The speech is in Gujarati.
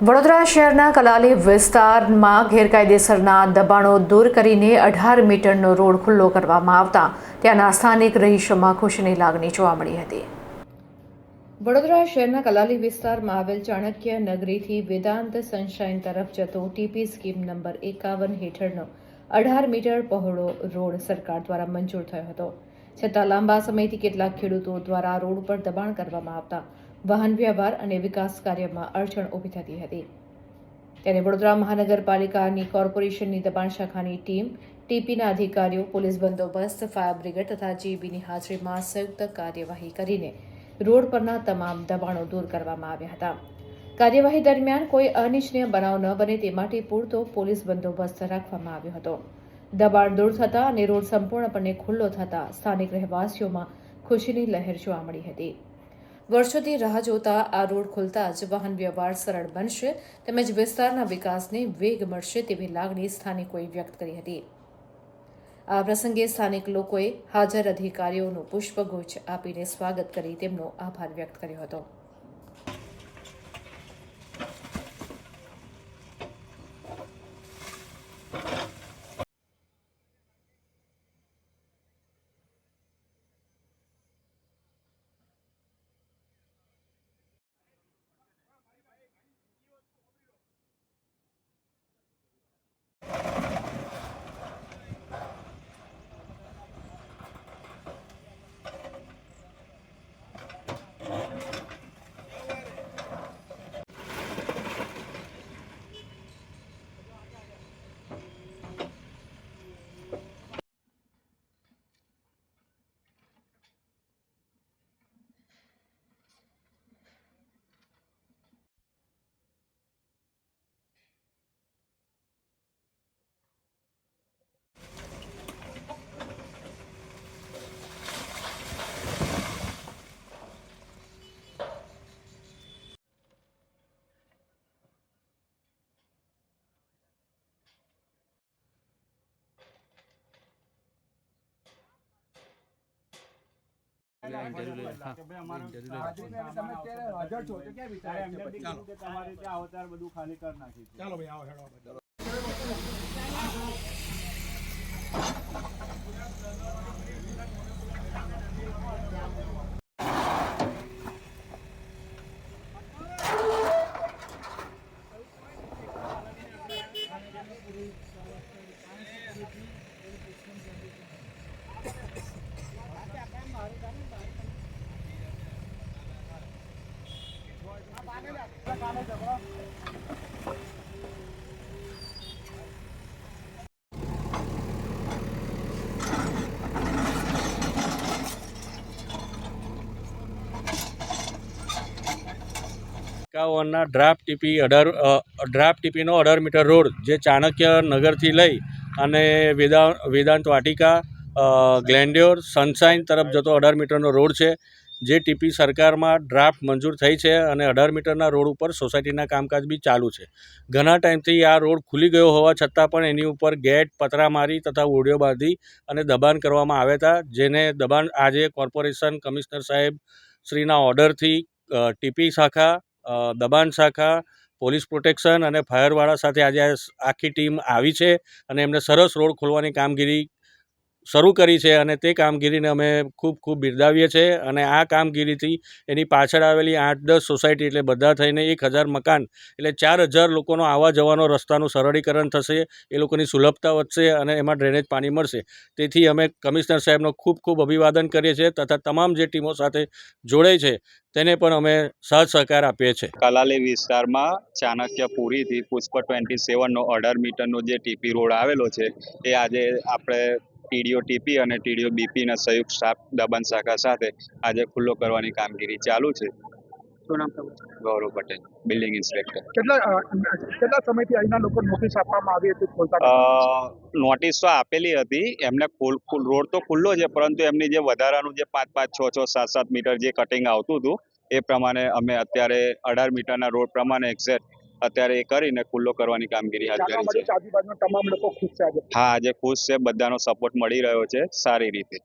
વડોદરા શહેરના કલાલી વિસ્તારમાં ગેરકાયદેસરના દબાણો દૂર કરીને 18 મીટરનો રોડ ખુલ્લો કરવામાં આવતા ત્યાંના સ્થાનિક રહીશોમાં ખુશીની લાગણી જોવા મળી હતી। વડોદરા શહેરના કલાલી વિસ્તારમાં આવેલ ચાણક્ય નગરીથી વેદાંત સનશાઇન તરફ જતો ટીપી સ્કીમ નંબર 51 હેઠળનો 18 મીટર પહોળો રોડ સરકાર દ્વારા મંજૂર થયો હતો, છતાં લાંબા સમયથી કેટલાક ખેડૂતો દ્વારા રોડ ઉપર દબાણ કરવામાં આવતા વાહન વ્યવહાર અને વિકાસ કાર્યમાં અડચણ ઊભી થતી હતી। ત્યારે વડોદરા મહાનગરપાલિકાની કોર્પોરેશનની દબાણ શાખાની ટીમ, ટીપીના અધિકારીઓ, પોલીસ બંદોબસ્ત, ફાયર બ્રિગેડ તથા જીબીની હાજરીમાં સંયુક્ત કાર્યવાહી કરીને રોડ પરના તમામ દબાણો દૂર કરવામાં આવ્યા હતા। કાર્યવાહી દરમિયાન કોઈ અનિચ્છનીય બનાવ ન બને તે માટે પૂરતો પોલીસ બંદોબસ્ત રાખવામાં આવ્યો હતો। દબાણ દૂર થતાં અને રોડ સંપૂર્ણપણે ખુલ્લો થતાં સ્થાનિક રહેવાસીઓમાં ખુશીની લહેર જોવા મળી હતી। વર્ષોથી રાહ જોતા આ રોડ ખુલતા જ વાહન વ્યવહાર સરળ બનશે તેમજ વિસ્તારના વિકાસને વેગ મળશે તેવી લાગણી સ્થાનિકોએ વ્યક્ત કરી હતી। આ પ્રસંગે સ્થાનિક લોકોએ હાજર અધિકારીઓનું પુષ્પગુચ્છ આપીને સ્વાગત કરી તેમનો આભાર વ્યક્ત કર્યો હતો। ડ્રાફ્ટ ટીપીનો 18 મીટર રોડ જે ચાણક્ય નગરથી લઈ અને વેદાંત વાટિકા, ગ્લેન્ડ્યોર, સનશાઇન તરફ જતો 18 મીટરનો રોડ છે, જે ટીપી સરકારમાં ડ્રાફ્ટ મંજૂર થઈ છે અને 18 મીટરના રોડ ઉપર સોસાયટીના કામકાજ બી ચાલુ છે। ઘણા ટાઈમથી આ રોડ ખુલી ગયો હોવા છતાં પણ એની ઉપર ગેટ, પતરા મારી તથા ઓડિયો બાંધી અને દબાણ કરવામાં આવ્યા હતા, જેને દબાણ આજે કોર્પોરેશન કમિશનર સાહેબ શ્રીના ઓર્ડરથી ટીપી શાખા, દબાણ શાખા, પોલીસ પ્રોટેક્શન અને ફાયરવાળા સાથે આજે આખી ટીમ આવી છે અને એમને સરસ રોડ ખોલવાની કામગીરી શરૂ કરી છે અને તે કામગીરીને અમે ખૂબ બિરદાવીએ છીએ। અને આ કામગીરીથી એની પાછળ આવેલી 8-10 સોસાયટી એટલે બધા થઈને 1000 મકાન એટલે 4000 લોકોનો આવવા જવાનો રસ્તાનું સરળીકરણ થશે, એ લોકોની સુલભતા વધશે અને એમાં ડ્રેનેજ પાણી મળશે। તેથી અમે કમિશનર સાહેબનો ખૂબ અભિવાદન કરીએ છીએ તથા તમામ જે ટીમો સાથે જોડાઈ છે તેને પણ અમે સાથ સહકાર આપીએ છીએ। કલાલી વિસ્તારમાં ચાણક્યપુરીથી પુષ્પ 27નો 18 મીટરનો જે ટીપી રોડ આવેલો છે એ આજે આપણે ટીડીઓ ટીપી અને ટીડીઓ બીપીના સંયુક્ત સ્ટાફ દબાણ શાખા સાથે આજે ખુલ્લો કરવાની કામગીરી ચાલુ છે। શું નામ તમારું? ગૌરવ પટેલ, બિલ્ડિંગ ઇન્સ્પેક્ટર। કેટલા સમયથી અહીંના લોકો નોટિસ આપવામાં આવી હતી? નોટિસ તો આપેલી હતી એમને, રોડ તો ખુલ્લો છે પરંતુ એમની જે વધારાનું જે 5-5, 6-6, 7-7 મીટર જે કટિંગ આવતું હતું એ પ્રમાણે અમે અત્યારે 18 મીટરના રોડ પ્રમાણે એક્ઝેક્ટ અત્યારે એ કરીને ખુલ્લો કરવાની કામગીરી હાથ ધરી છે। આજુબાજુના તમામ લોકો ખુશ છે? હા, આજે ખુશ છે, બધાનો સપોર્ટ મળી રહ્યો છે સારી રીતે।